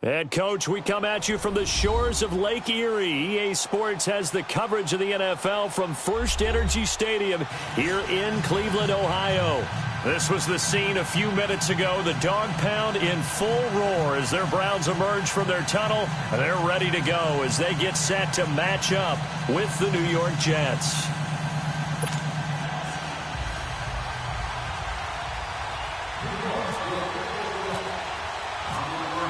Head coach, we come at you from the shores of Lake Erie. EA Sports has the coverage of the NFL from First Energy Stadium here in Cleveland, Ohio. This was the scene a few minutes ago. The dog pound in full roar as their Browns emerge from their tunnel. And they're ready to go as they get set to match up with the New York Jets.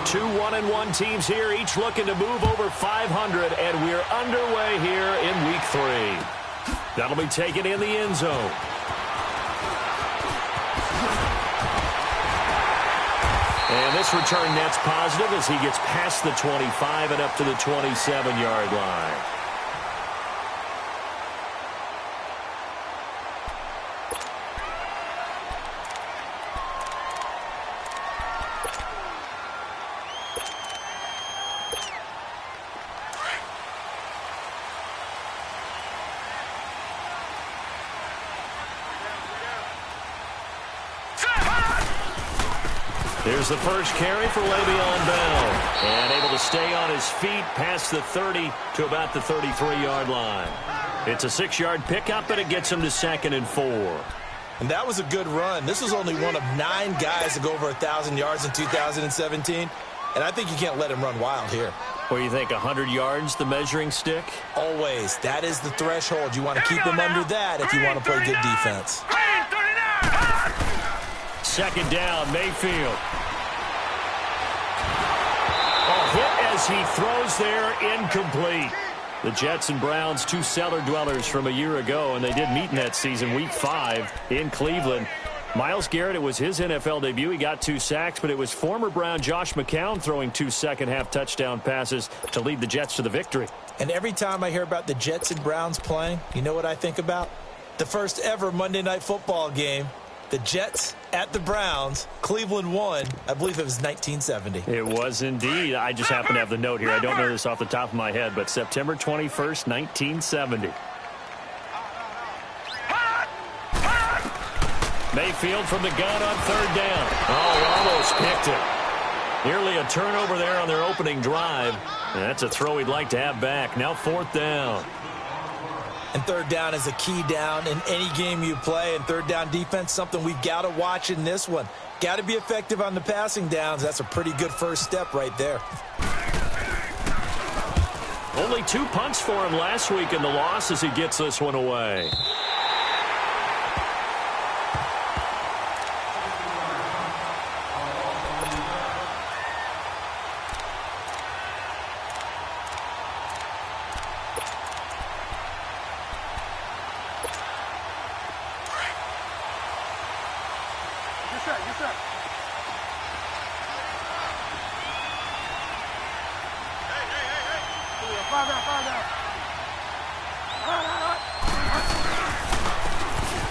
Two 1-1 teams here, each looking to move over 500, and we're underway here in Week 3. That'll be taken in the end zone. And this return net's positive as he gets past the 25 and up to the 27-yard line. Here's the first carry for Le'Veon Bell. And able to stay on his feet past the 30 to about the 33-yard line. It's a 6-yard pickup, and it gets him to 2nd and 4. And that was a good run. This was only one of 9 guys to go over 1,000 yards in 2017. And I think you can't let him run wild here. What do you think, 100 yards, the measuring stick? Always. That is the threshold. You want to keep him under that if you want to play good defense. 2nd down, Mayfield. Hit as he throws there, incomplete. The Jets and Browns, two cellar dwellers from a year ago, and they did meet in that season, Week 5 in Cleveland. Myles Garrett, it was his NFL debut. He got 2 sacks, but it was former Brown Josh McCown throwing 2 second-half touchdown passes to lead the Jets to the victory. And every time I hear about the Jets and Browns playing, you know what I think about? The first ever Monday Night Football game. The Jets at the Browns. Cleveland won. I believe it was 1970. It was indeed. I just happen to have the note here. I don't know this off the top of my head, but September 21st, 1970. Mayfield from the gun on 3rd down. Oh, almost picked it. Nearly a turnover there on their opening drive. And that's a throw he'd like to have back. Now 4th down. And 3rd down is a key down in any game you play. And 3rd down defense, something we've got to watch in this one. Got to be effective on the passing downs. That's a pretty good first step right there. Only 2 punts for him last week in the loss as he gets this one away.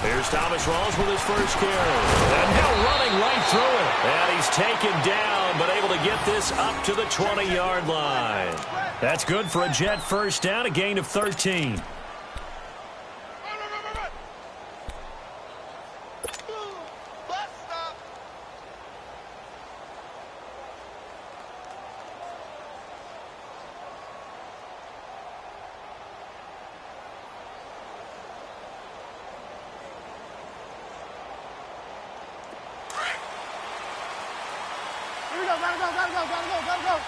Here's Thomas Rawls with his first carry. And now running right through it. And he's taken down, but able to get this up to the 20-yard line. That's good for a Jet first down, a gain of 13. Gotta go.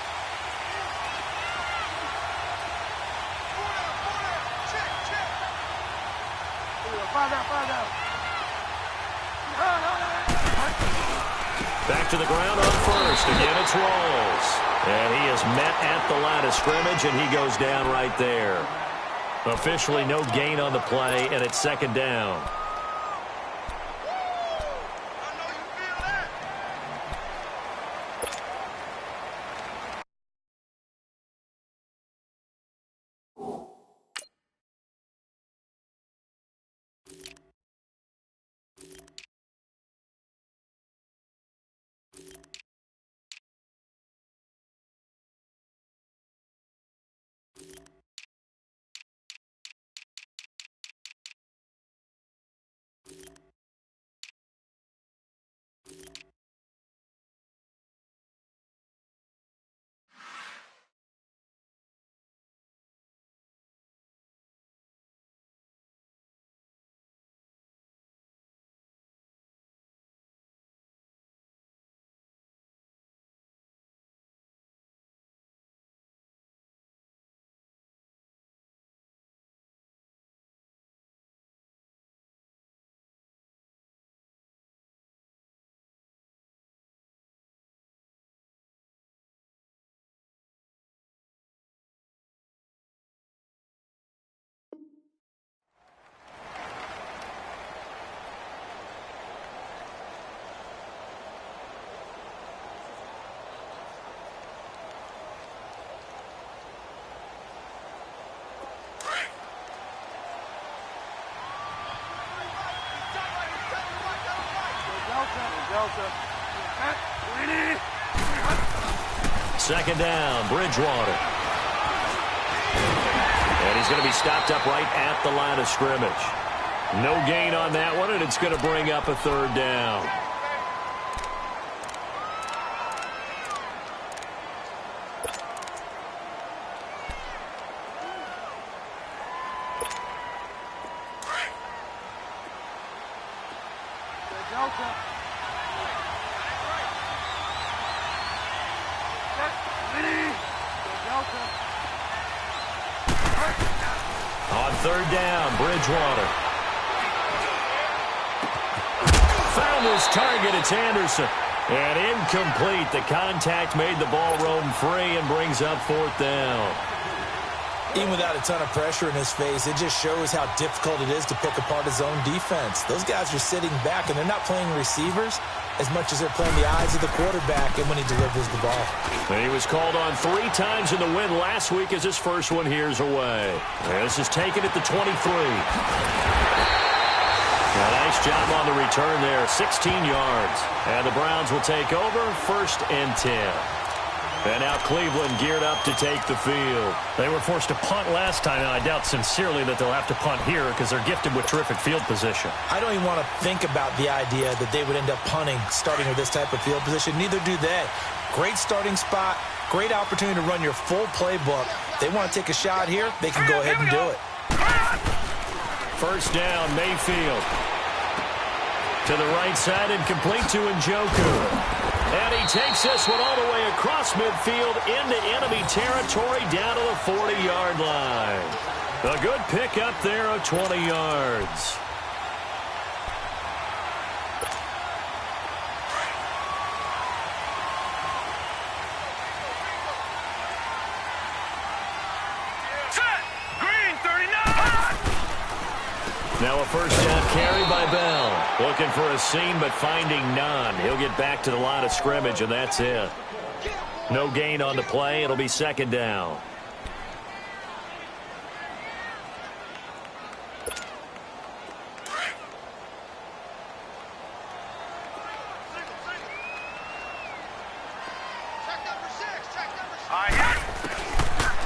Five down. Back to the ground on first. Again, it's Rawls. And he is met at the line of scrimmage, and he goes down right there. Officially no gain on the play, and it's 2nd down. Second down, Bridgewater. And he's going to be stopped up right at the line of scrimmage. No gain on that one, and it's going to bring up a third down. On third down, Bridgewater. Found his target, it's Anderson. And incomplete. The contact made the ball roam free and brings up fourth down. Even without a ton of pressure in his face, it just shows how difficult it is to pick apart his own defense. Those guys are sitting back, and they're not playing receivers as much as they're playing the eyes of the quarterback and when he delivers the ball. And he was called on 3 times in the win last week as his first one here's away. And this is taken at the 23. A nice job on the return there, 16 yards. And the Browns will take over, 1st and 10. And now Cleveland geared up to take the field. They were forced to punt last time, and I doubt sincerely that they'll have to punt here because they're gifted with terrific field position. I don't even want to think about the idea that they would end up punting starting with this type of field position. Neither do they. Great starting spot, great opportunity to run your full playbook. They want to take a shot here, they can go ahead and do it. First down, Mayfield. To the right side and complete to Njoku. And he takes this one all the way across midfield into enemy territory down to the 40-yard line. A good pickup there of 20 yards. Now a first down carry by Bell. Looking for a seam, but finding none. He'll get back to the line of scrimmage, and that's it. No gain on the play. It'll be second down.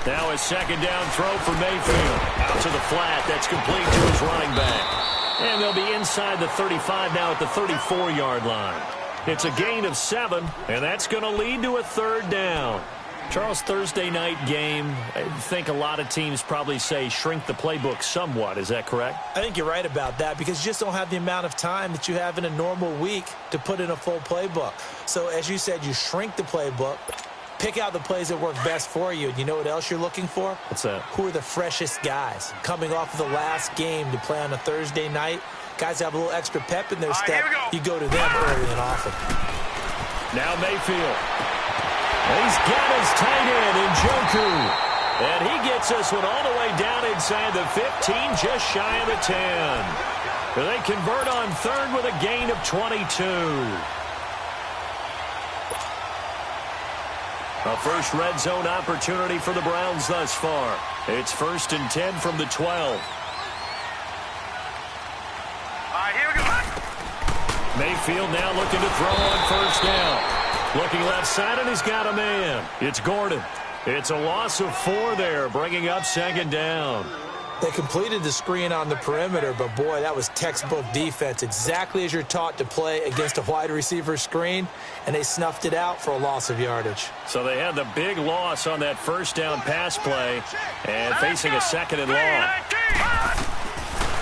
Now a second down throw for Mayfield. Out to the flat. That's complete to his running back. And they'll be inside the 35 now at the 34-yard line. It's a gain of 7, and that's going to lead to a third down. Charles, Thursday night game, I think a lot of teams probably say shrink the playbook somewhat. Is that correct? I think you're right about that because you just don't have the amount of time that you have in a normal week to put in a full playbook. So as you said, you shrink the playbook. Pick out the plays that work best for you. And you know what else you're looking for? What's that? Who are the freshest guys coming off of the last game to play on a Thursday night? Guys have a little extra pep in their step. You go to them early and often. Now Mayfield. He's got his tight end, Njoku. And he gets this one all the way down inside the 15, just shy of the 10. They convert on third with a gain of 22. A first red zone opportunity for the Browns thus far. It's 1st and 10 from the 12. Here we go. Mayfield now looking to throw on first down. Looking left side, and he's got a man. It's Gordon. It's a loss of 4 there, bringing up second down. They completed the screen on the perimeter, but boy, that was textbook defense. Exactly as you're taught to play against a wide receiver screen, and they snuffed it out for a loss of yardage. So they had the big loss on that first down pass play, and facing a second and long.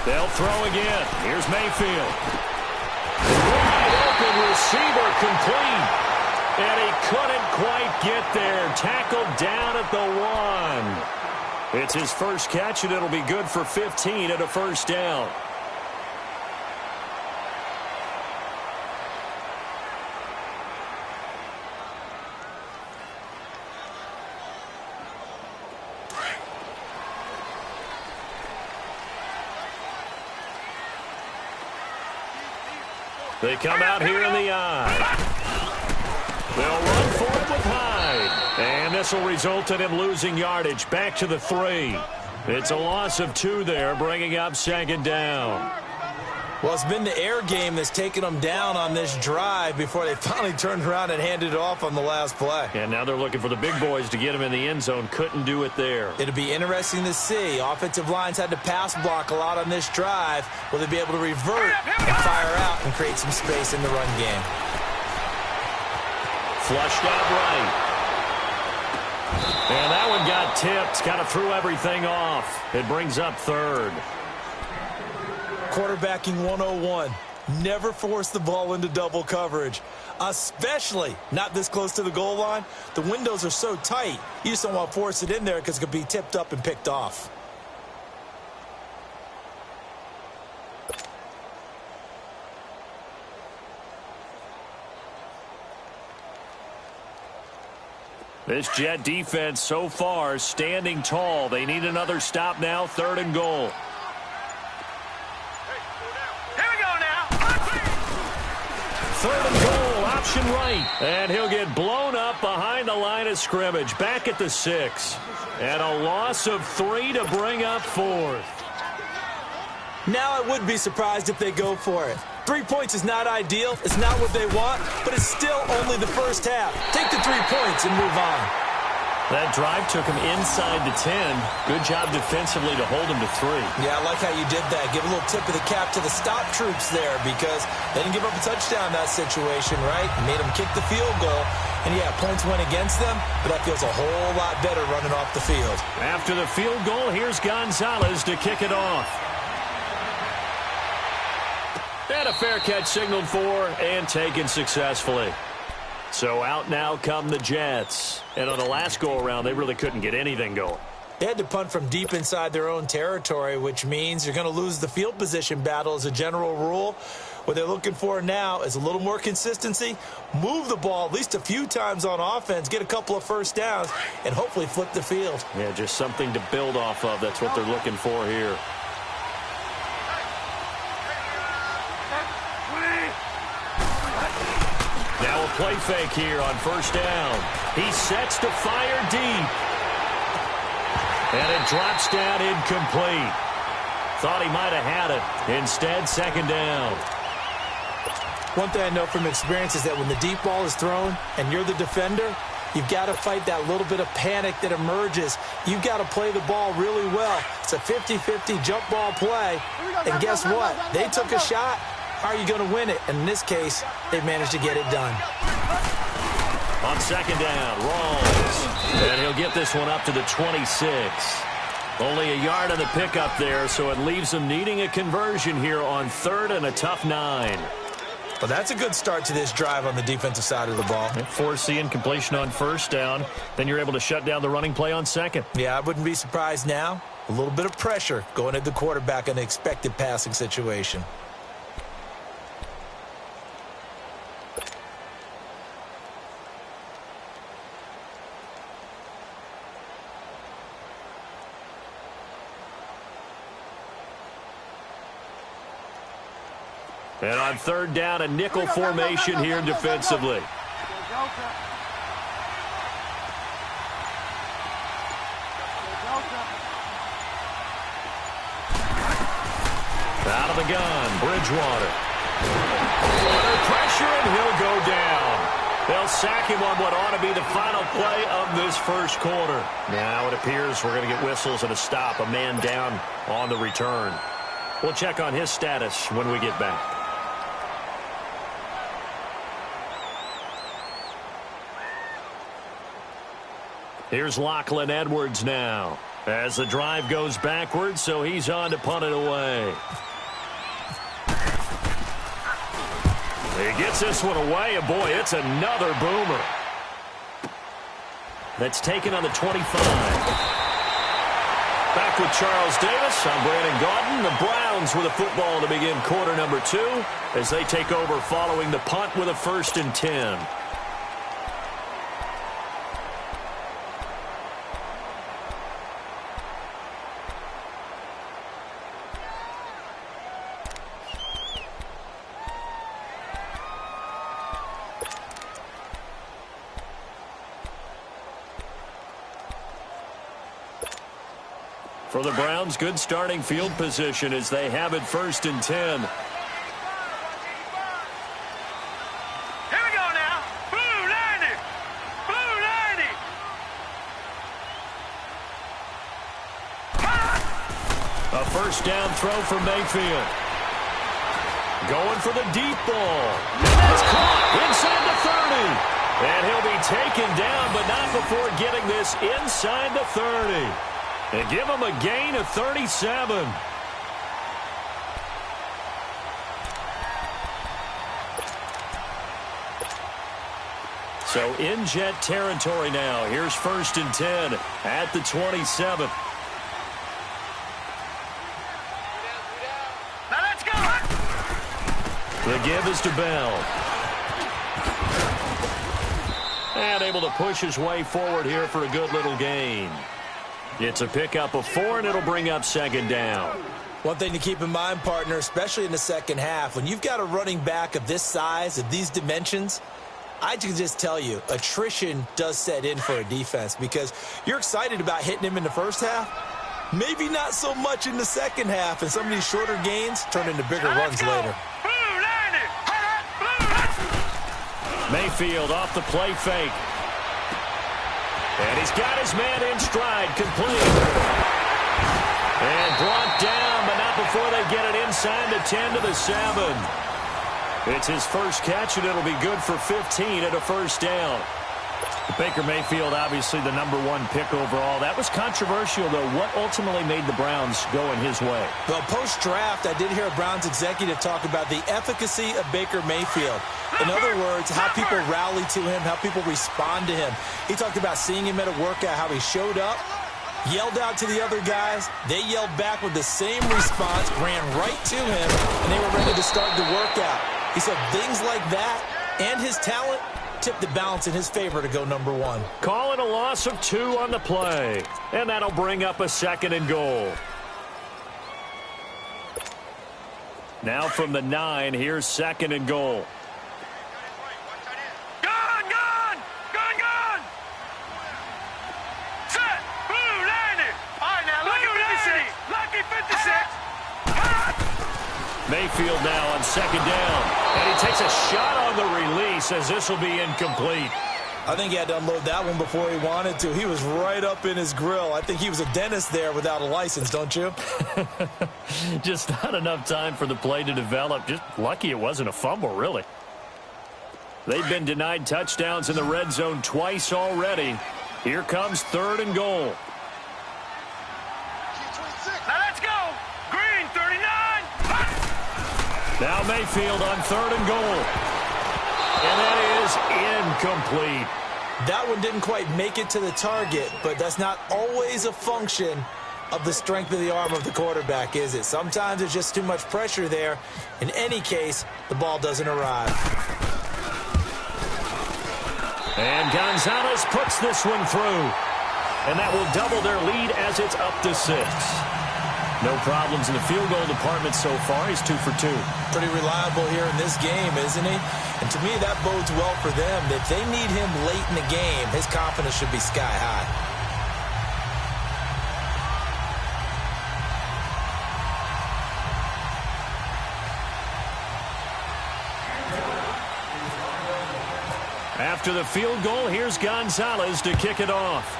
They'll throw again. Here's Mayfield. Wide open receiver complete. And he couldn't quite get there. Tackled down at the 1. It's his first catch, and it'll be good for 15 at a first down. They come out here in the eye. They'll run for it with Hyde. And this will result in him losing yardage back to the 3. It's a loss of 2 there, bringing up second down. Well, it's been the air game that's taken them down on this drive before they finally turned around and handed it off on the last play. And now they're looking for the big boys to get him in the end zone. Couldn't do it there. It'll be interesting to see. Offensive lines had to pass block a lot on this drive. Will they be able to revert and fire out and create some space in the run game? Flushed out right. And that one got tipped. Kind of threw everything off. It brings up third. Quarterbacking 101. Never force the ball into double coverage, especially not this close to the goal line. The windows are so tight, you just don't want to force it in there because it could be tipped up and picked off. This Jet defense so far standing tall. They need another stop now. 3rd and goal. Third and goal, option right. And he'll get blown up behind the line of scrimmage. Back at the 6. And a loss of 3 to bring up 4th. Now I would be surprised if they go for it. 3 points is not ideal. It's not what they want, but it's still only the first half. Take the 3 points and move on. That drive took him inside the 10. Good job defensively to hold him to 3. Yeah, I like how you did that. Give a little tip of the cap to the stop troops there because they didn't give up a touchdown in that situation, right? Made them kick the field goal. And, yeah, points went against them, but that feels a whole lot better running off the field. After the field goal, here's Gonzalez to kick it off. And a fair catch signaled for and taken successfully. So out now come the Jets. And on the last go-around, they really couldn't get anything going. They had to punt from deep inside their own territory, which means you're going to lose the field position battle as a general rule. What they're looking for now is a little more consistency, move the ball at least a few times on offense, get a couple of first downs, and hopefully flip the field. Yeah, just something to build off of. That's what they're looking for here. Now a play fake here on 1st down. He sets to fire deep. And it drops down incomplete. Thought he might have had it. Instead, 2nd down. One thing I know from experience is that when the deep ball is thrown and you're the defender, you've got to fight that little bit of panic that emerges. You've got to play the ball really well. It's a 50-50 jump ball play. And guess what? They took a shot. How are you going to win it? And in this case, they managed to get it done. On 2nd down, Rawls. And he'll get this one up to the 26. Only a yard on the pickup there, so it leaves them needing a conversion here on 3rd and a tough 9. Well, that's a good start to this drive on the defensive side of the ball. Force the incompletion on 1st down. Then you're able to shut down the running play on 2nd. Yeah, I wouldn't be surprised now. A little bit of pressure going at the quarterback in an expected passing situation. And on 3rd down, a nickel formation here defensively. Out of the gun, Bridgewater. Under pressure, and he'll go down. They'll sack him on what ought to be the final play of this 1st quarter. Now it appears we're going to get whistles and a stop, a man down on the return. We'll check on his status when we get back. Here's Lachlan Edwards now as the drive goes backwards, so he's on to punt it away. He gets this one away, and boy, it's another boomer. That's taken on the 25. Back with Charles Davis. I'm Brandon Gaudin. The Browns with a football to begin quarter number 2 as they take over following the punt with a 1st and 10. For the Browns, good starting field position as they have it 1st and 10. first down throw for Mayfield. Going for the deep ball. That's caught inside the 30. And he'll be taken down, but not before getting this inside the 30. And give him a gain of 37. So in Jet territory now. Here's 1st and 10 at the 27. Now let's go. The give is to Bell. And able to push his way forward here for a good little gain. It's a pickup of 4, and it'll bring up 2nd down. One thing to keep in mind, partner, especially in the second half, when you've got a running back of this size, of these dimensions, I can just tell you, attrition does set in for a defense because you're excited about hitting him in the first half. Maybe not so much in the second half, and some of these shorter gains turn into bigger runs later. Mayfield off the play fake. And he's got his man in stride, complete. And brought down, but not before they get it inside the 10 to the 7. It's his first catch, and it'll be good for 15 at a first down. Baker Mayfield, obviously the #1 pick overall. That was controversial, though. What ultimately made the Browns go in his way? Well, post-draft, I did hear a Browns executive talk about the efficacy of Baker Mayfield. In other words, how people rally to him, how people respond to him. He talked about seeing him at a workout, how he showed up, yelled out to the other guys. They yelled back with the same response, ran right to him, and they were ready to start the workout. He said things like that and his talent tipped the balance in his favor to go #1. Call it a loss of 2 on the play. And that'll bring up a 2nd and goal. Now from the 9, here's 2nd and goal. Gun, gun, gun, gun. Set, blue, landed. All right, now, lucky 56. Lucky 56. Mayfield now on 2nd down. And he takes a shot on the release as this will be incomplete. I think he had to unload that one before he wanted to. He was right up in his grill. I think he was a dentist there without a license, don't you? Just not enough time for the play to develop. Just lucky it wasn't a fumble, really. They've been denied touchdowns in the red zone twice already. Here comes 3rd and goal. Now let's go. Green, 39. Now Mayfield on 3rd and goal. And that is incomplete. That one didn't quite make it to the target, but that's not always a function of the strength of the arm of the quarterback, is it? Sometimes there's just too much pressure there. In any case, the ball doesn't arrive. And Gonzalez puts this one through. And that will double their lead as it's up to 6. No problems in the field goal department so far. He's 2 for 2. Pretty reliable here in this game, isn't he? And to me, that bodes well for them. If they need him late in the game, his confidence should be sky high. After the field goal, here's Gonzalez to kick it off.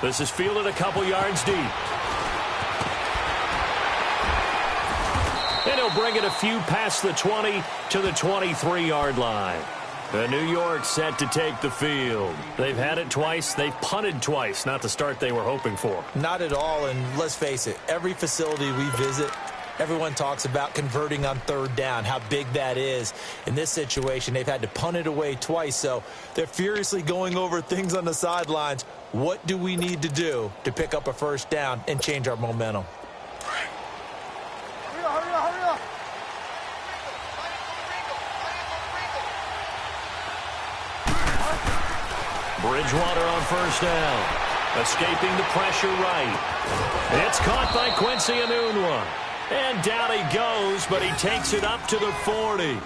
This is fielded a couple yards deep. And he'll bring it a few past the 20 to the 23-yard line. The New York set to take the field. They've had it twice. They've punted twice. Not the start they were hoping for. Not at all, and let's face it, every facility we visit, everyone talks about converting on 3rd down, how big that is. In this situation, they've had to punt it away twice, so they're furiously going over things on the sidelines. What do we need to do to pick up a 1st down and change our momentum? Hurry up. Bridgewater on 1st down. Escaping the pressure right. It's caught by Quincy Enunwa. And down he goes, but he takes it up to the 40.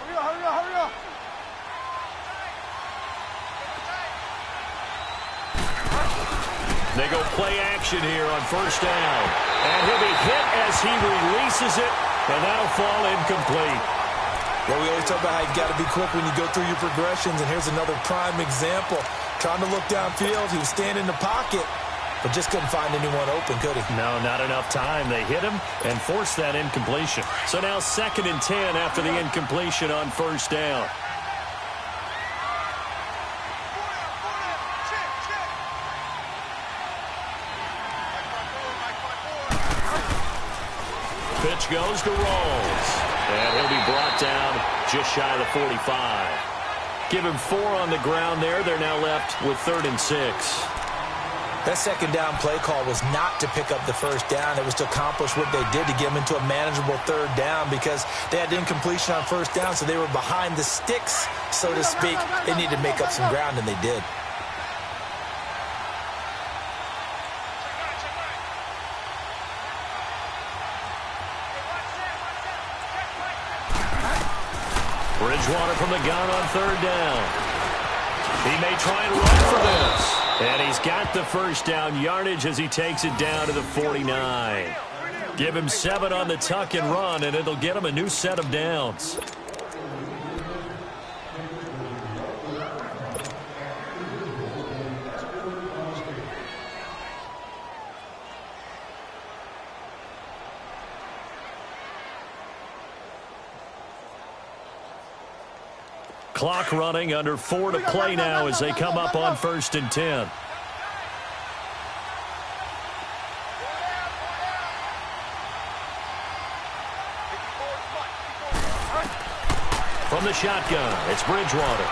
Hurry up. They go play action here on 1st down. And he'll be hit as he releases it And that'll fall incomplete. Well, we always talk about how you got to be quick when you go through your progressions, and here's another prime example. Trying to look downfield, he was standing in the pocket, but just couldn't find anyone open, could he? No, not enough time. They hit him and forced that incompletion. So now 2nd and 10 after the incompletion on 1st down. Pitch goes to Rawls. And he'll be brought down just shy of the 45. Give him 4 on the ground there. They're now left with 3rd and 6. That 2nd down play call was not to pick up the 1st down. It was to accomplish what they did to get them into a manageable 3rd down because they had incompletion on 1st down, so they were behind the sticks, so to speak. They needed to make up some ground, and they did. Bridgewater from the gun on 3rd down. He may try and run for this. And he's got the 1st down yardage as he takes it down to the 49. Give him 7 on the tuck and run, and it'll get him a new set of downs. Clock running, under 4 to play now as they come up on 1st and 10. From the shotgun, it's Bridgewater.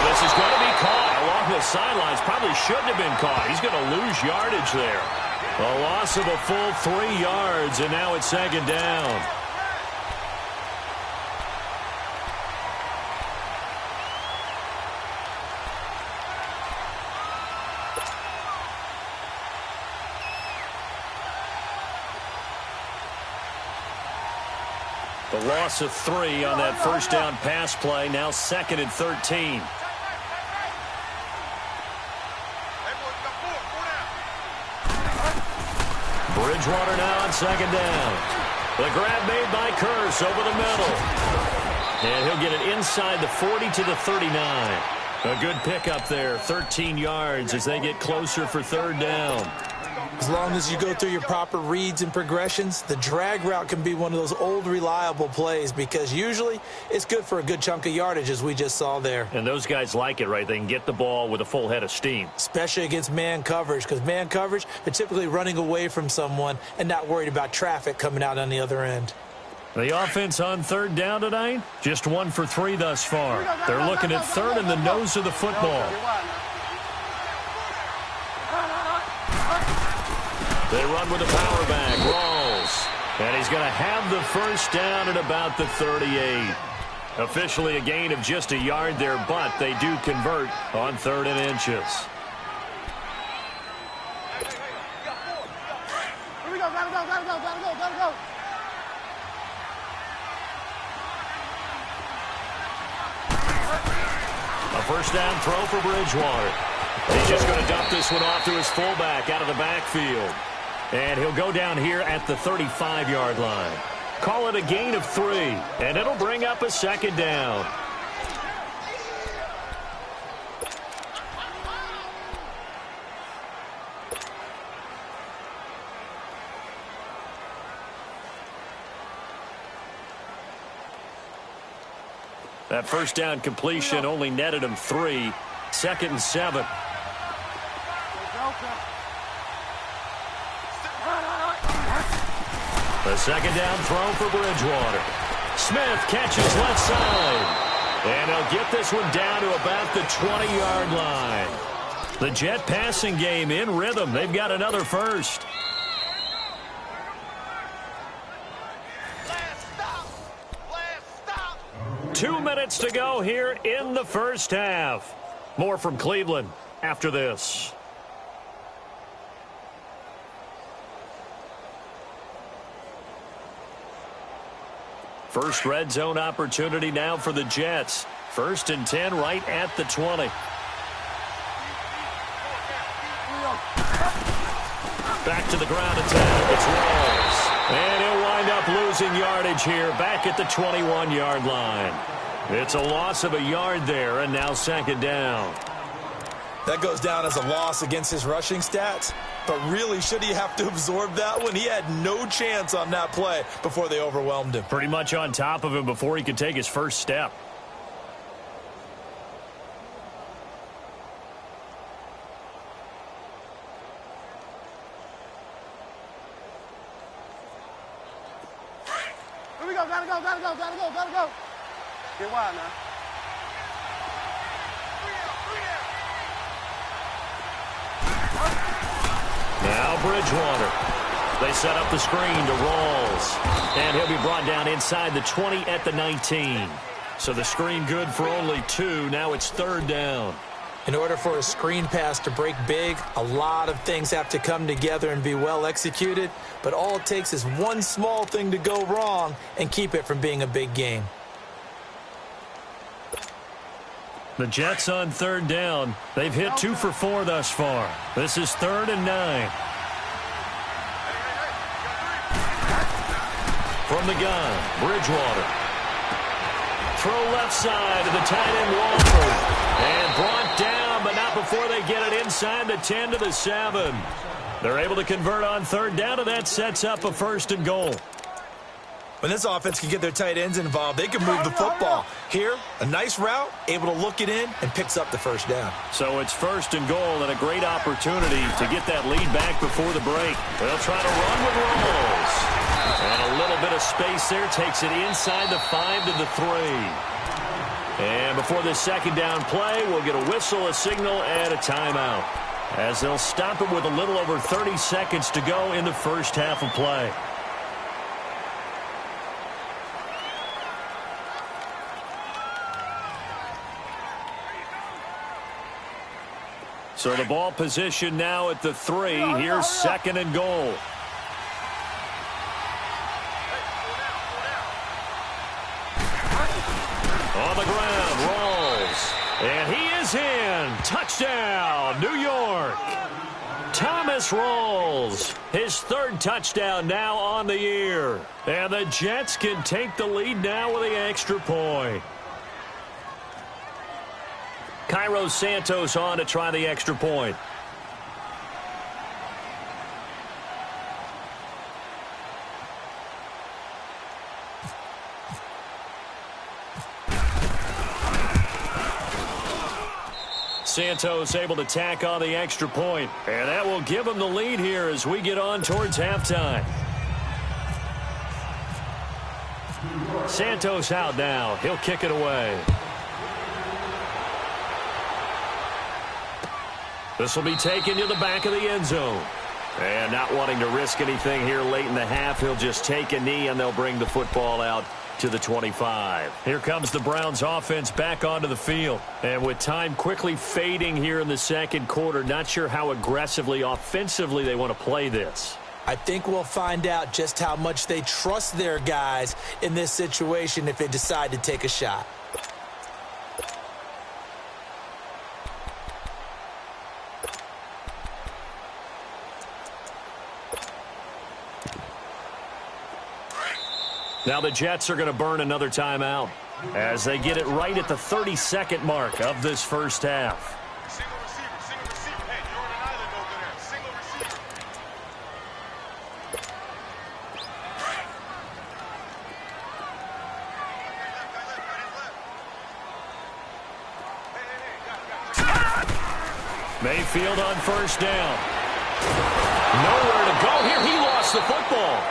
This is going to be caught along the sidelines. Probably shouldn't have been caught. He's going to lose yardage there. A loss of a full 3 yards, and now it's 2nd down. The loss of 3 on that 1st down pass play. Now 2nd and 13. Bridgewater now on 2nd down. The grab made by Kearse over the middle. And he'll get it inside the 40 to the 39. A good pickup there. 13 yards as they get closer for 3rd down. As long as you go through your proper reads and progressions, the drag route can be one of those old reliable plays because usually it's good for a good chunk of yardage as we just saw there. And those guys like it, right? They can get the ball with a full head of steam. Especially against man coverage because man coverage, they're typically running away from someone and not worried about traffic coming out on the other end. The offense on 3rd down tonight, just 1 for 3 thus far. They're looking at 3rd in the nose of the football. They run with the power back, Rawls. And he's going to have the 1st down at about the 38. Officially a gain of just a yard there, but they do convert on 3rd and inches. Here we go, gotta go. A 1st down throw for Bridgewater. He's just going to dump this one off to his fullback out of the backfield. And he'll go down here at the 35-yard line. Call it a gain of 3, and it'll bring up a 2nd down. That 1st down completion only netted him 3. 2nd and 7. The 2nd down throw for Bridgewater. Smith catches left side. And he'll get this one down to about the 20-yard line. The Jet passing game in rhythm. They've got another 1st. Last stop. 2 minutes to go here in the 1st half. More from Cleveland after this. First red zone opportunity now for the Jets. 1st and 10 right at the 20. Back to the ground attack. It's Rolls. And he'll wind up losing yardage here back at the 21-yard line. It's a loss of a yard there, and now second down. That goes down as a loss against his rushing stats. But really, should he have to absorb that one? He had no chance on that play before they overwhelmed him. Pretty much on top of him before he could take his first step. Here we go, gotta go. Get wide now. Now Bridgewater. They set up the screen to Rolls. And he'll be brought down inside the 20 at the 19. So the screen good for only 2. Now it's third down. In order for a screen pass to break big, a lot of things have to come together and be well executed. But all it takes is one small thing to go wrong and keep it from being a big game. The Jets on third down. They've hit 2 for 4 thus far. This is 3rd and 9. From the gun, Bridgewater. Throw left side to the tight end, Walford. And brought down, but not before they get it inside the 10 to the 7. They're able to convert on third down, and that sets up a 1st and goal. When this offense can get their tight ends involved, they can move the football. Here, a nice route, able to look it in, and picks up the first down. So it's 1st and goal and a great opportunity to get that lead back before the break. They'll try to run with Rolls. And a little bit of space there takes it inside the 5 to the 3. And before this second down play, we'll get a whistle, a signal, and a timeout, as they'll stop it with a little over 30 seconds to go in the first half of play. So the ball position now at the 3. Here's 2nd and goal. On the ground, Rolls. And he is in. Touchdown, New York. Thomas Rolls, his 3rd touchdown now on the year. And the Jets can take the lead now with the extra point. Cairo Santos on to try the extra point. Santos able to tack on the extra point. And that will give him the lead here as we get on towards halftime. Santos out now. He'll kick it away. This will be taken to the back of the end zone. And not wanting to risk anything here late in the half, he'll just take a knee and they'll bring the football out to the 25. Here comes the Browns offense back onto the field. And with time quickly fading here in the second quarter, not sure how aggressively, offensively they want to play this. I think we'll find out just how much they trust their guys in this situation if they decide to take a shot. Now the Jets are going to burn another timeout as they get it right at the 32nd mark of this first half. Single receiver. Hey, you're on an island over there. Single receiver. Mayfield on first down. Nowhere to go here. He lost the football.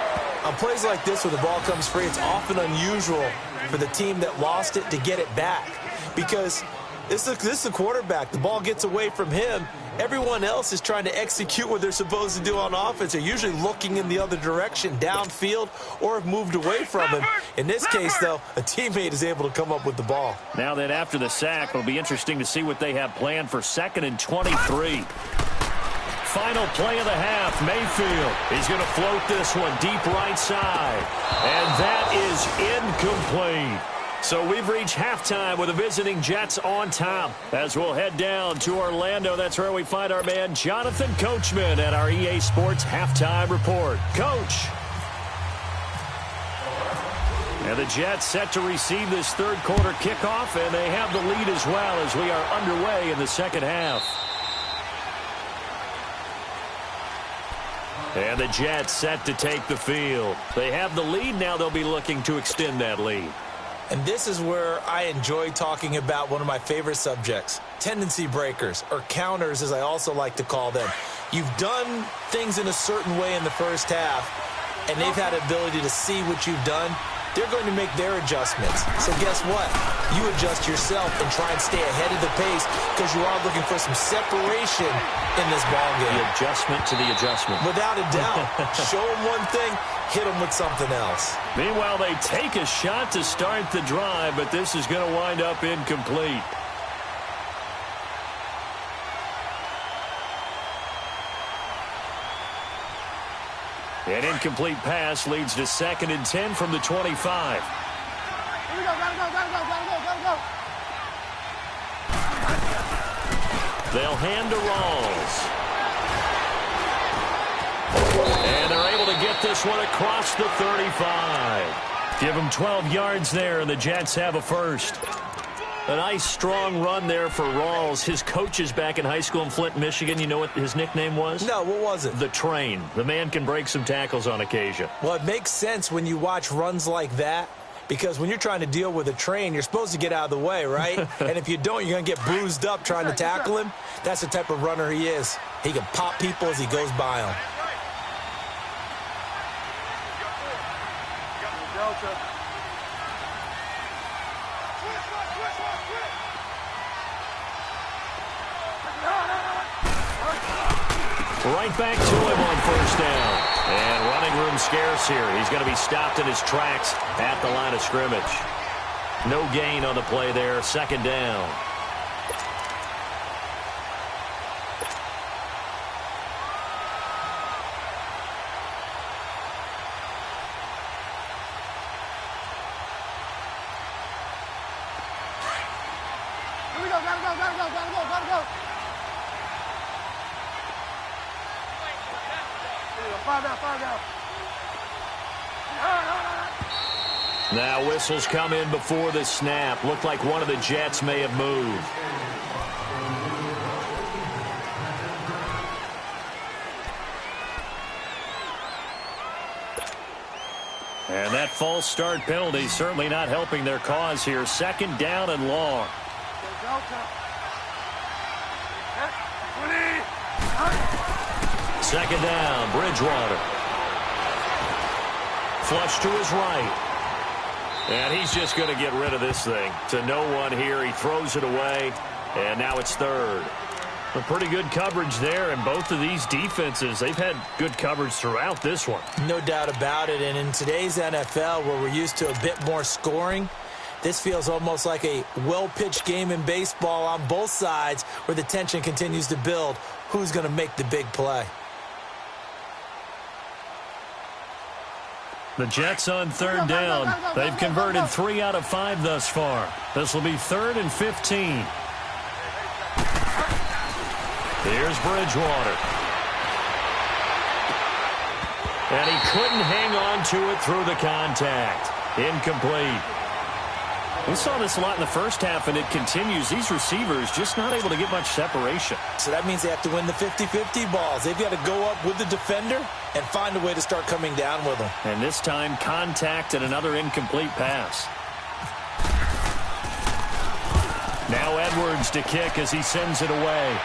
On plays like this where the ball comes free, it's often unusual for the team that lost it to get it back. Because this is the quarterback. The ball gets away from him. Everyone else is trying to execute what they're supposed to do on offense. They're usually looking in the other direction, downfield, or have moved away from him. In this case, though, a teammate is able to come up with the ball. Now then, after the sack, it'll be interesting to see what they have planned for 2nd and 23. Final play of the half, Mayfield. He's going to float this one deep right side. And that is incomplete. So we've reached halftime with the visiting Jets on top. As we'll head down to Orlando, that's where we find our man Jonathan Coachman at our EA Sports Halftime Report. Coach. And the Jets set to receive this third quarter kickoff, and they have the lead as well as we are underway in the second half. And the Jets set to take the field. They have the lead now. They'll be looking to extend that lead. And this is where I enjoy talking about one of my favorite subjects, tendency breakers, or counters as I also like to call them. You've done things in a certain way in the first half, and they've had the ability to see what you've done. They're going to make their adjustments. So guess what? You adjust yourself and try and stay ahead of the pace because you are looking for some separation in this ballgame. The adjustment to the adjustment. Without a doubt. Show them one thing, hit them with something else. Meanwhile, they take a shot to start the drive, but this is going to wind up incomplete. An incomplete pass leads to 2nd and 10 from the 25. Here we go, gotta go. They'll hand to Rawls. And they're able to get this one across the 35. Give them 12 yards there, and the Jets have a first. A nice, strong run there for Rawls. His coach is back in high school in Flint, Michigan. You know what his nickname was? No, what was it? The Train. The man can break some tackles on occasion. Well, it makes sense when you watch runs like that, because when you're trying to deal with a train, you're supposed to get out of the way, right? And if you don't, you're going to get bruised up trying to tackle him. That's the type of runner he is. He can pop people as he goes by them. Right back to him on first down. And running room scarce here. He's going to be stopped in his tracks at the line of scrimmage. No gain on the play there. 2nd down. Here we go, gotta go. 5 down. Now whistles come in before the snap. Looked like one of the Jets may have moved. And that false start penalty certainly not helping their cause here. 2nd down and long. 2nd down, Bridgewater. Flush to his right. And he's just going to get rid of this thing. To no one here. He throws it away. And now it's 3rd. A pretty good coverage there. And both of these defenses, they've had good coverage throughout this one. No doubt about it. And in today's NFL, where we're used to a bit more scoring, this feels almost like a well-pitched game in baseball on both sides where the tension continues to build. Who's going to make the big play? The Jets on 3rd down. They've converted 3 out of 5 thus far. This will be 3rd and 15. Here's Bridgewater. And he couldn't hang on to it through the contact. Incomplete. We saw this a lot in the first half, and it continues. These receivers just not able to get much separation. So that means they have to win the 50-50 balls. They've got to go up with the defender and find a way to start coming down with them. And this time, contact and another incomplete pass. Now Edwards to kick as he sends it away.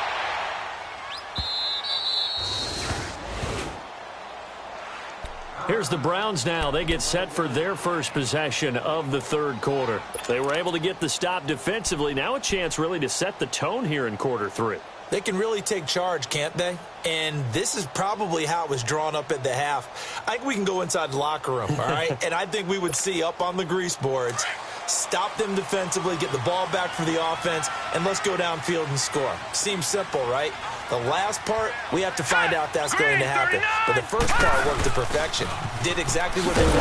Here's the Browns now. They get set for their first possession of the 3rd quarter. They were able to get the stop defensively. Now a chance really to set the tone here in quarter 3. They can really take charge, can't they? And this is probably how it was drawn up at the half. I think we can go inside the locker room, all right? And I think we would see up on the grease boards, Stop them defensively, get the ball back for the offense, and let's go downfield and score. Seems simple, right? The last part, we have to find out that's going to happen. But the first part worked to perfection. Did exactly what they wanted.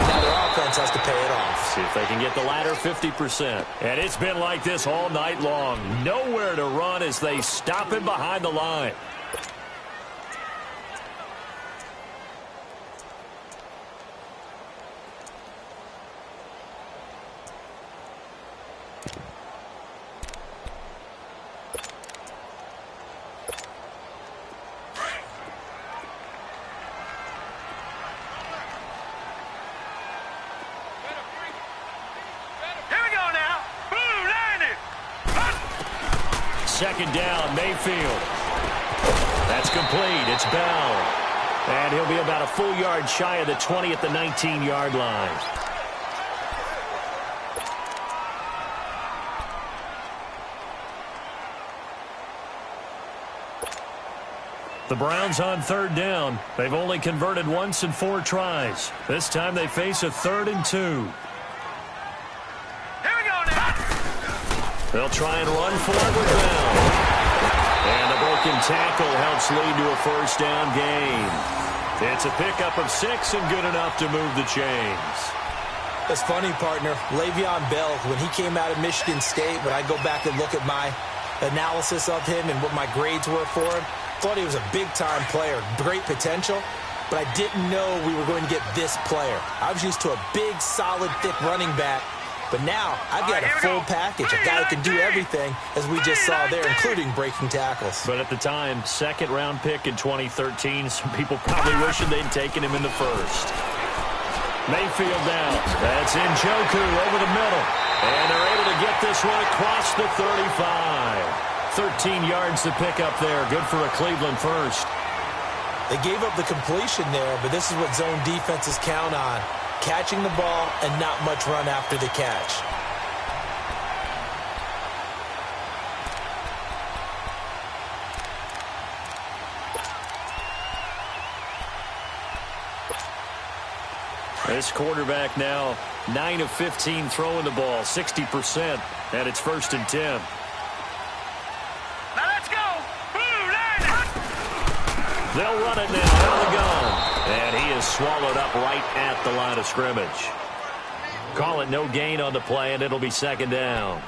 Now their offense has to pay it off. See if they can get the latter 50%. And it's been like this all night long. Nowhere to run as they stop him behind the line. Second down, Mayfield. That's complete. It's Bell. And he'll be about a full yard shy of the 20 at the 19-yard line. The Browns on third down. They've only converted once in 4 tries. This time they face a 3rd and 2. They'll try and run for it with Bell. And a broken tackle helps lead to a first down gain. It's a pickup of 6 and good enough to move the chains. It's funny, partner. Le'Veon Bell, when he came out of Michigan State, when I go back and look at my analysis of him and what my grades were for him, thought he was a big-time player, great potential, but I didn't know we were going to get this player. I was used to a big, solid, thick running back. But now, I've got a full package, a guy who can do everything, as we just saw there, including breaking tackles. But at the time, second-round pick in 2013, some people probably wishing they'd taken him in the first. Mayfield down. That's Njoku over the middle. And they're able to get this one across the 35. 13 yards to pick up there. Good for a Cleveland first. They gave up the completion there, but this is what zone defenses count on. Catching the ball and not much run after the catch. This quarterback now 9 of 15 throwing the ball, 60%, and it's 1st and 10. Now let's go. They'll run it now out of the gun. And he is swallowed up right at the line of scrimmage. Call it no gain on the play, and it'll be 2nd down.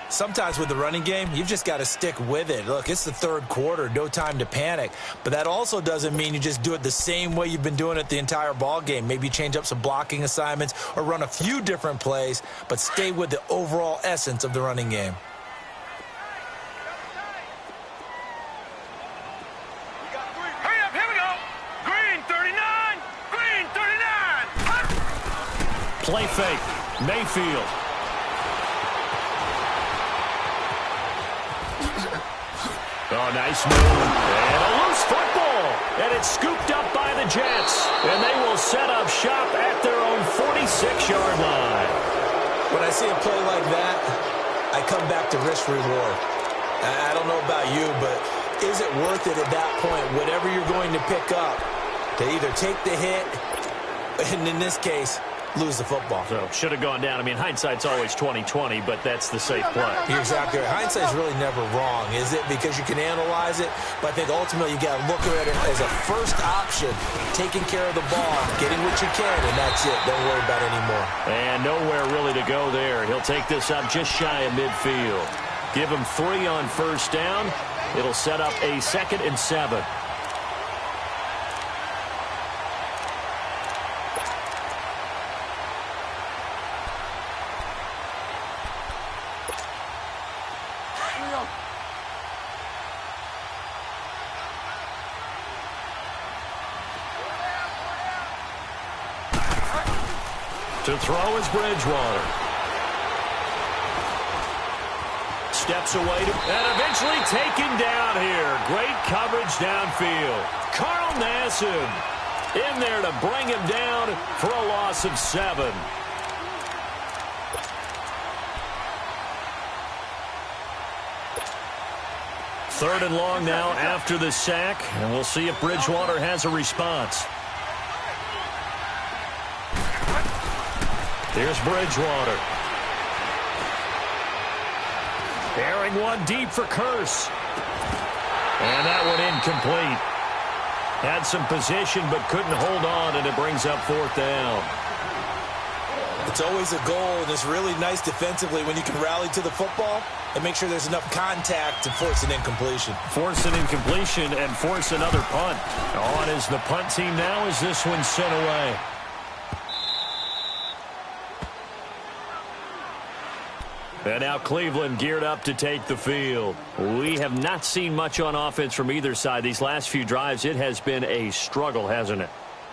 Sometimes with the running game, you've just got to stick with it. Look, it's the 3rd quarter, no time to panic. But that also doesn't mean you just do it the same way you've been doing it the entire ball game. Maybe change up some blocking assignments or run a few different plays, but stay with the overall essence of the running game. Play fake. Mayfield. Oh, nice move. And a loose football. And it's scooped up by the Jets. And they will set up shop at their own 46-yard line. When I see a play like that, I come back to risk reward. I don't know about you, but is it worth it at that point, whatever you're going to pick up, to either take the hit, and in this case, lose the football? So, should have gone down. I mean, hindsight's always 20/20, but that's the safe play. You're exactly right. Hindsight's really never wrong, is it? Because you can analyze it, but I think ultimately you got to look at it as a first option, taking care of the ball, getting what you can, and that's it. Don't worry about it anymore. And nowhere really to go there. He'll take this up just shy of midfield. Give him 3 on first down. It'll set up a 2nd and 7. To throw is Bridgewater. Steps away and eventually taken down here. Great coverage downfield. Carl Nassib in there to bring him down for a loss of 7. Third and long now after the sack, and we'll see if Bridgewater has a response. Here's Bridgewater. Airing one deep for Curse. And that one incomplete. Had some position but couldn't hold on, and it brings up fourth down. It's always a goal, and it's really nice defensively when you can rally to the football and make sure there's enough contact to force an incompletion. Force an incompletion and force another punt. On is the punt team now as this one's sent away. And now Cleveland geared up to take the field. We have not seen much on offense from either side. These last few drives, it has been a struggle, hasn't it?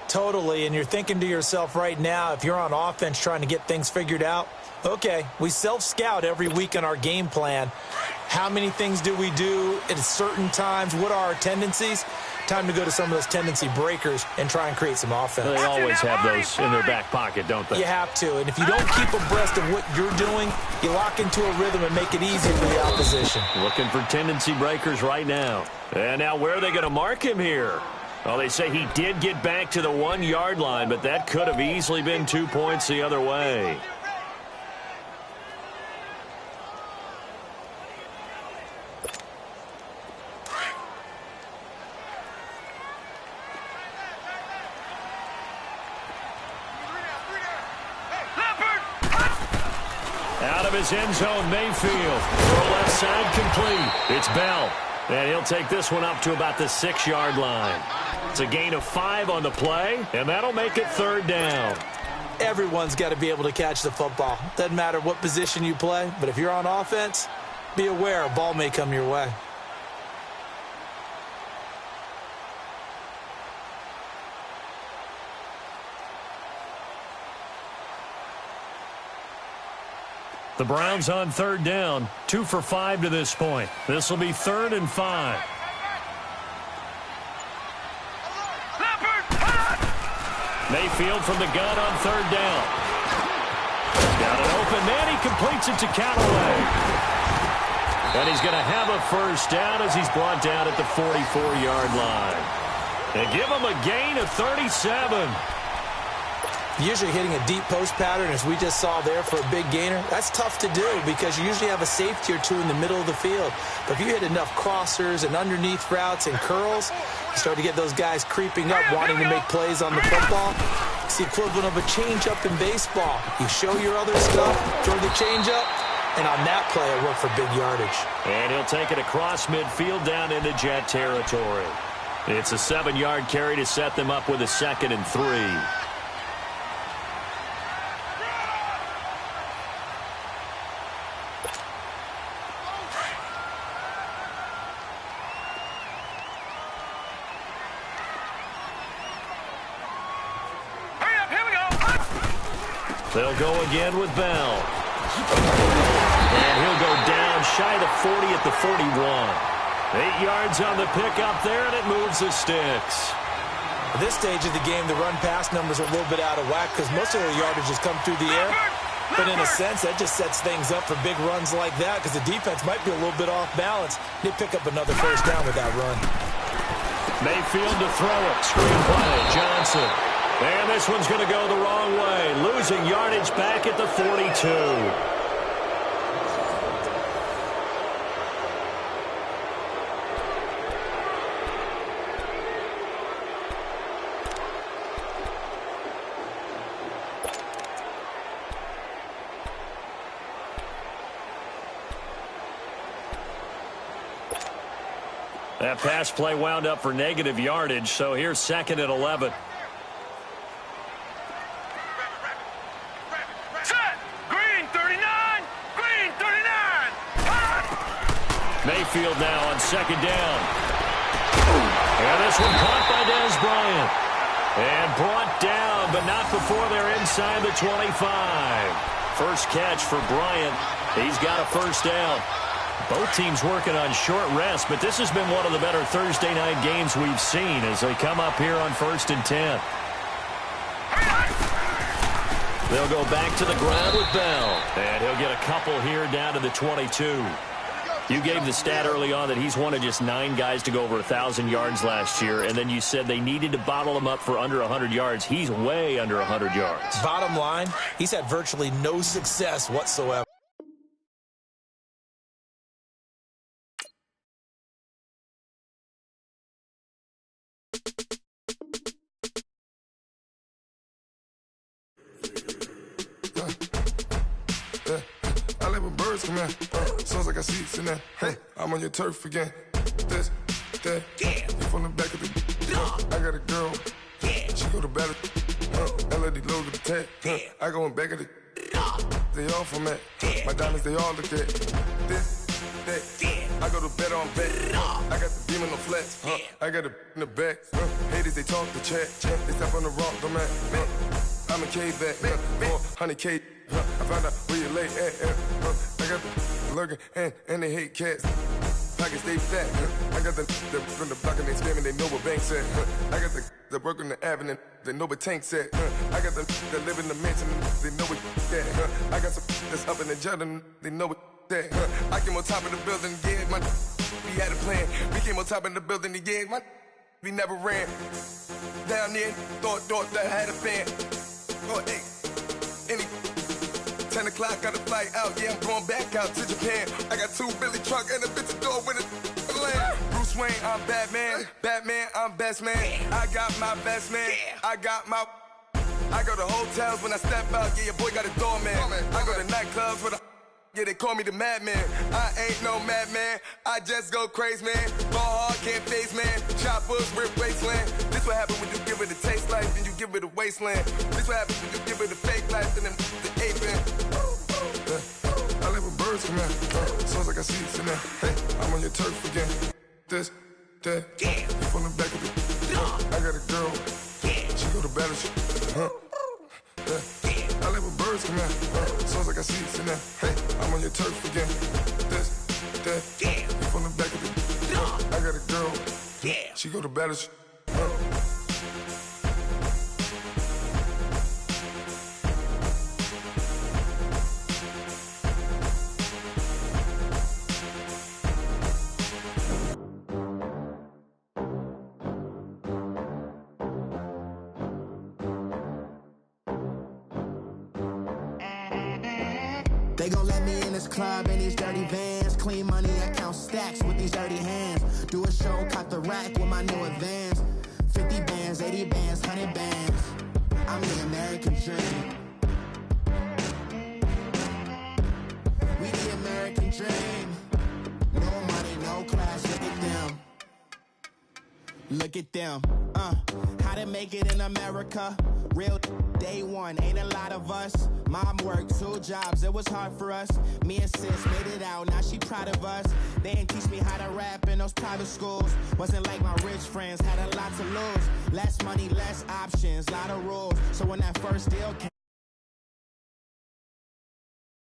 Totally, and you're thinking to yourself right now, if you're on offense trying to get things figured out, okay, we self-scout every week on our game plan. How many things do we do at certain times? What are our tendencies? Time to go to some of those tendency breakers and try and create some offense. They always have those in their back pocket, don't they? You have to, and if you don't keep abreast of what you're doing, you lock into a rhythm and make it easier for the opposition. Looking for tendency breakers right now. And now where are they going to mark him here? Well, they say he did get back to the 1-yard line, but that could have easily been 2 points the other way. Out of his end zone, Mayfield. Throw left side complete. It's Bell. And he'll take this one up to about the 6-yard line. It's a gain of 5 on the play, and that'll make it third down. Everyone's got to be able to catch the football. Doesn't matter what position you play, but if you're on offense, be aware a ball may come your way. The Browns on third down, 2 for 5 to this point. This will be 3rd and 5. Mayfield from the gun on third down. Got it open man. He completes it to Callaway. And he's going to have a first down as he's brought down at the 44-yard line. They give him a gain of 37. Usually hitting a deep post pattern, as we just saw there for a big gainer, that's tough to do because you usually have a safety or two in the middle of the field. But if you hit enough crossers and underneath routes and curls, you start to get those guys creeping up, wanting to make plays on the football. It's the equivalent of a changeup in baseball. You show your other stuff, throw the changeup, and on that play, it worked for big yardage. And he'll take it across midfield down into Jet territory. It's a 7-yard carry to set them up with a 2nd and 3. They'll go again with Bell. And he'll go down shy of the 40 at the 41. 8 yards on the pickup there, and it moves the sticks. At this stage of the game, the run-pass numbers are a little bit out of whack because most of their yardage has come through the air. But in a sense, that just sets things up for big runs like that because the defense might be a little bit off balance. They pick up another first down with that run. Mayfield to throw it. Screen play. Johnson. And this one's going to go the wrong way. Losing yardage back at the 42. That pass play wound up for negative yardage, so here's 2nd and 11. Mayfield now on 2nd down. And this one caught by Dez Bryant. And brought down, but not before they're inside the 25. First catch for Bryant. He's got a first down. Both teams working on short rest, but this has been one of the better Thursday night games we've seen as they come up here on 1st and 10. They'll go back to the ground with Bell. And he'll get a couple here down to the 22. You gave the stat early on that he's one of just 9 guys to go over 1,000 yards last year, and then you said they needed to bottle him up for under 100 yards. He's way under 100 yards. Bottom line, he's had virtually no success whatsoever. I live with birds come in. Sounds like I see it in there. Hey, I'm on your turf again. This, that, yeah. You from the back of the. I got a girl. Yeah. She go to battle. LED logo the tag. I go in back of the. They all from it. My diamonds they all look at. This, that. I go to bed on bed. I got the beam on the flex. I got it in the back. Haters they talk the chat. They step on the rock, the man. I'm a K-back. 400K. I found out where you lay at. I got the lurking and they hate cats. Pockets stay fat. I got the from the block and they scamming, they know what banks at. I got the work on the avenue, they know what tanks at. I got the live in the mansion, they know what that. I got some that's up in the Jordan, they know what that. I came on top of the building, yeah, we had a plan. We came on top of the building, yeah, we never ran. Down there, thought that I had a fan. Oh, hey, any 10 o'clock, got a flight out, yeah, I'm going back out to Japan. I got 2 Billy truck and a bitch door with a land. Bruce Wayne, I'm Batman. Batman, I'm best man. I got my best man. I got my. I go to hotels when I step out, yeah, your boy got a doorman. I go to nightclubs with a. Yeah, they call me the madman. I ain't no madman. I just go crazy, man. Ball hard, can't face, man. Choppers, rip wasteland. This what happens when you give it a taste life and you give it a wasteland. This what happens when you give it a fake life and then the aping. I live with birds come in. Sounds like I see it in there. Hey, I'm on your turf again. This, that. Yeah. You from the back of the. I got a girl. Yeah. She go to battle. I live with birds come in. Sounds like I see it in there. Hey, I'm on your turf again. This, that. Yeah. You from the back of the. I got a girl. Yeah. She go to battle. They gon' let me in this club in these dirty vans. Clean money, I count stacks with these dirty hands. Do a show, cut the rack with my new advance. 50 bands, 80 bands, 100 bands. I'm the American dream. We the American dream. No money, no class, look at them. Look at them, how to make it in America. Real day one, ain't a lot of us. Mom worked 2 jobs, it was hard for us. Me and sis made it out, now she proud of us. They didn't teach me how to rap in those private schools. Wasn't like my rich friends, had a lot to lose. Less money, less options, lot of rules. So when that first deal came,